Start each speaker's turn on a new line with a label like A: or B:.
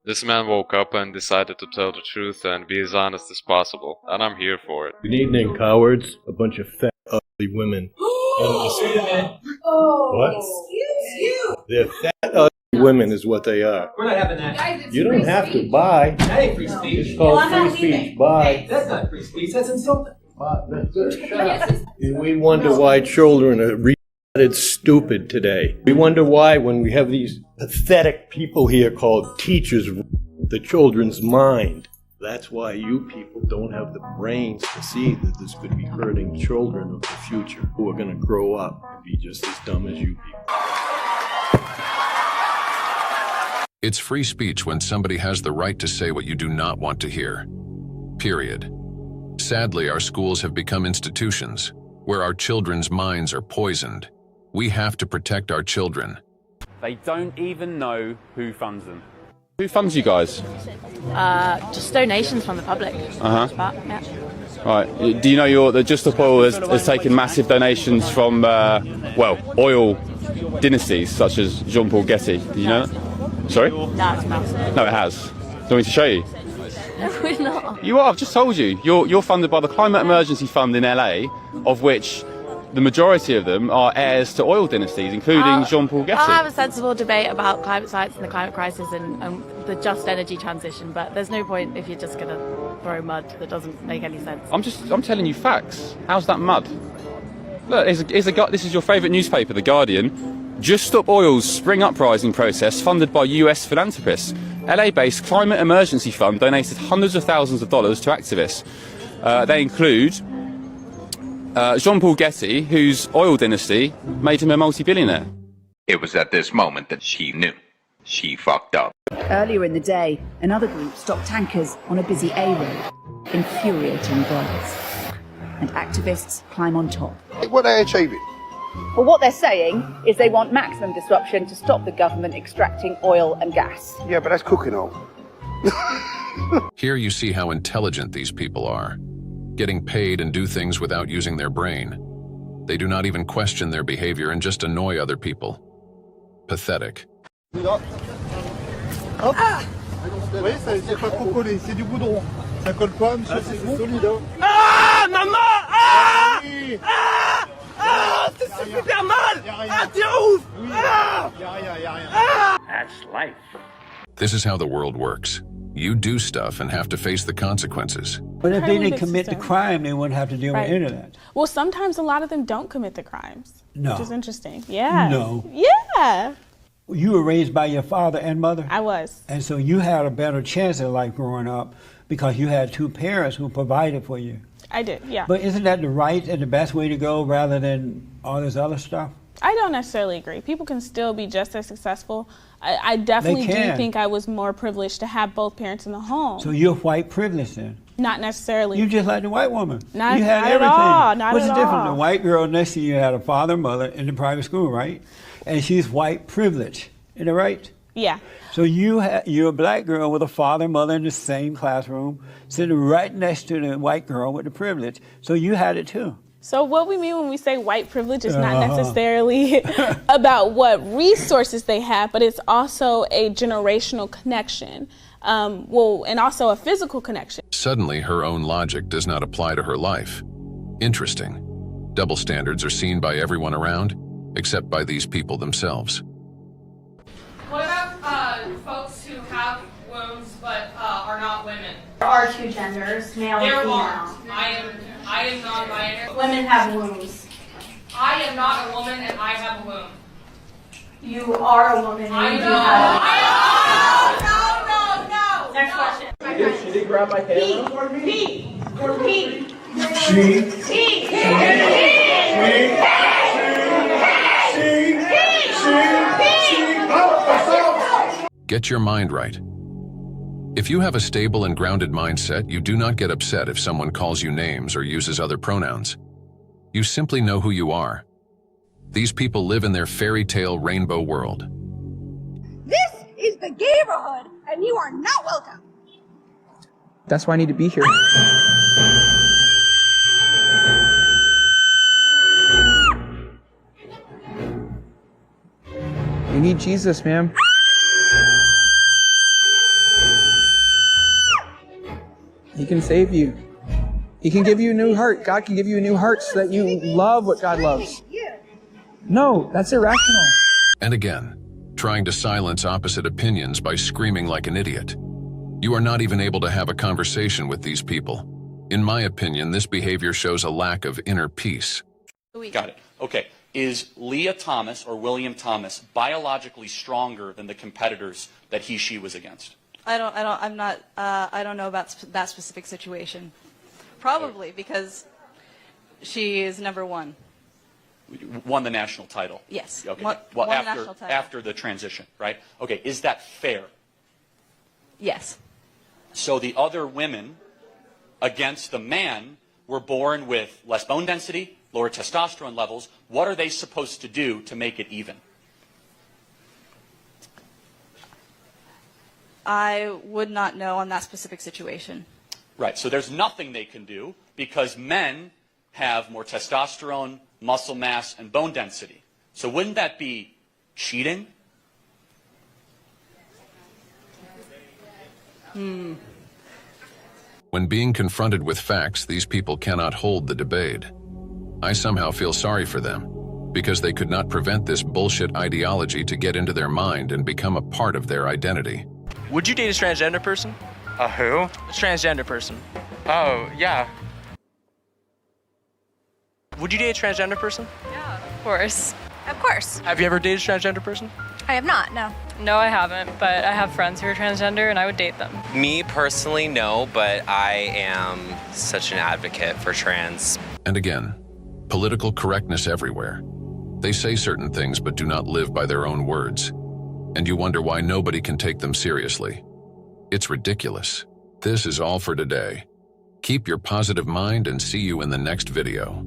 A: This man woke up and decided to tell the truth and be as honest as possible, and I'm here for it.
B: Good evening, cowards. A bunch of fat, ugly women. What?
C: Excuse you.
B: They're fat, ugly women is what they are.
D: We're not having that.
B: You don't have to buy.
D: That ain't free speech.
B: It's called free speech. Buy.
D: That's not free speech. That's insulting.
B: And we wonder why children are retarded stupid today. We wonder why when we have these pathetic people here called teachers, the children's mind. That's why you people don't have the brains to see that this could be hurting children of the future who are going to grow up and be just as dumb as you people.
E: It's free speech when somebody has the right to say what you do not want to hear. Period. Sadly, our schools have become institutions where our children's minds are poisoned. We have to protect our children.
F: They don't even know who funds them. Who funds you guys?
G: Just donations from the public. Yeah.
F: Right. Do you know that Just Stop Oil has taken massive donations from, oil dynasties such as Jean-Paul Getty? Do you know that? Sorry?
G: No, it's massive.
F: No, it has. Do you want me to show you?
G: No, we're not.
F: You are. I've just told you. You're funded by the Climate Emergency Fund in LA, of which the majority of them are heirs to oil dynasties, including Jean-Paul Getty.
G: I'll have a sensible debate about climate science and the climate crisis and the just energy transition, but there's no point if you're just going to throw mud that doesn't make any sense.
F: I'm telling you facts. How's that mud? Look, this is your favourite newspaper, The Guardian. Just Stop Oil's spring uprising process funded by US philanthropists. LA-based Climate Emergency Fund donated hundreds of thousands of dollars to activists. They include Jean-Paul Getty, whose oil dynasty made him a multi-billionaire.
H: It was at this moment that she knew. She fucked up.
C: Earlier in the day, another group stopped tankers on a busy A road, infuriating birds. And activists climb on top.
I: What are they achieving?
J: Well, what they're saying is they want maximum disruption to stop the government extracting oil and gas.
I: Yeah, but that's cooking oil.
E: Here you see how intelligent these people are, getting paid and do things without using their brain. They do not even question their behavior and just annoy other people. Pathetic.
K: Ah, maman! Ah! Ah! Ah! C'est super mal! Ah, t'es ouf! Ah!
E: That's life. This is how the world works. You do stuff and have to face the consequences.
L: But if they didn't commit the crime, they wouldn't have to deal with any of that.
M: Well, sometimes a lot of them don't commit the crimes.
L: No.
M: Which is interesting. Yeah.
L: No.
M: Yeah.
L: You were raised by your father and mother?
M: I was.
L: And so you had a better chance at life growing up because you had two parents who provided for you.
M: I did, yeah.
L: But isn't that the right and the best way to go rather than all this other stuff?
M: I don't necessarily agree. People can still be just as successful. I definitely do think I was more privileged to have both parents in the home.
L: So you're white privileged then?
M: Not necessarily.
L: You just like the white woman.
M: Not,
L: you had
M: not
L: everything.
M: At all. Not
L: What's
M: at
L: the difference?
M: all.
L: The white girl next to you had a father and mother in the private school, right? And she's white privileged. Isn't that right?
M: Yeah.
L: So you're a black girl with a father and mother in the same classroom, sitting right next to the white girl with the privilege. So you had it too.
M: So what we mean when we say white privilege is not necessarily about what resources they have, but it's also a generational connection. And also a physical connection.
E: Suddenly, her own logic does not apply to her life. Interesting. Double standards are seen by everyone around, except by these people themselves.
N: What about folks who have wombs but are not women?
O: There are two genders, male and female.
N: I am non-binary.
O: Women have wombs.
N: I am not a woman and I have a womb.
O: You are a woman and
N: I
O: you do
N: know.
O: have
N: No.
O: Next question.
D: She did grab my camera.
E: Get your mind right. If you have a stable and grounded mindset, you do not get upset if someone calls you names or uses other pronouns. You simply know who you are. These people live in their fairy tale rainbow world.
P: This is the neighborhood, and you are not welcome.
D: That's why I need to be here. You need Jesus, ma'am. He can save you. He can give you a new heart. God can give you a new heart so that you love what God loves. No, that's irrational.
E: And again, trying to silence opposite opinions by screaming like an idiot. You are not even able to have a conversation with these people. In my opinion, this behavior shows a lack of inner peace.
Q: Got it. Okay. Is Leah Thomas or William Thomas biologically stronger than the competitors that she was against?
R: I don't know about that specific situation. Probably because she is number one.
Q: Won the national title.
R: Yes.
Q: Okay.
R: Won the national title.
Q: After the transition, right? Okay. Is that fair?
R: Yes.
Q: So the other women against the man were born with less bone density, lower testosterone levels. What are they supposed to do to make it even?
R: I would not know on that specific situation.
Q: Right. So there's nothing they can do because men have more testosterone, muscle mass, and bone density. So wouldn't that be cheating?
E: When being confronted with facts, these people cannot hold the debate. I somehow feel sorry for them, because they could not prevent this bullshit ideology to get into their mind and become a part of their identity.
S: Would you date a transgender person?
T: A who?
S: A transgender person.
T: Oh, yeah.
S: Would you date a transgender person?
U: Yeah, of course. Of course.
S: Have you ever dated a transgender person?
U: I have not, no. No, I haven't, but I have friends who are transgender and I would date them.
V: Me personally, no, but I am such an advocate for trans.
E: And again, political correctness everywhere. They say certain things but do not live by their own words. And you wonder why nobody can take them seriously. It's ridiculous. This is all for today. Keep your positive mind and see you in the next video.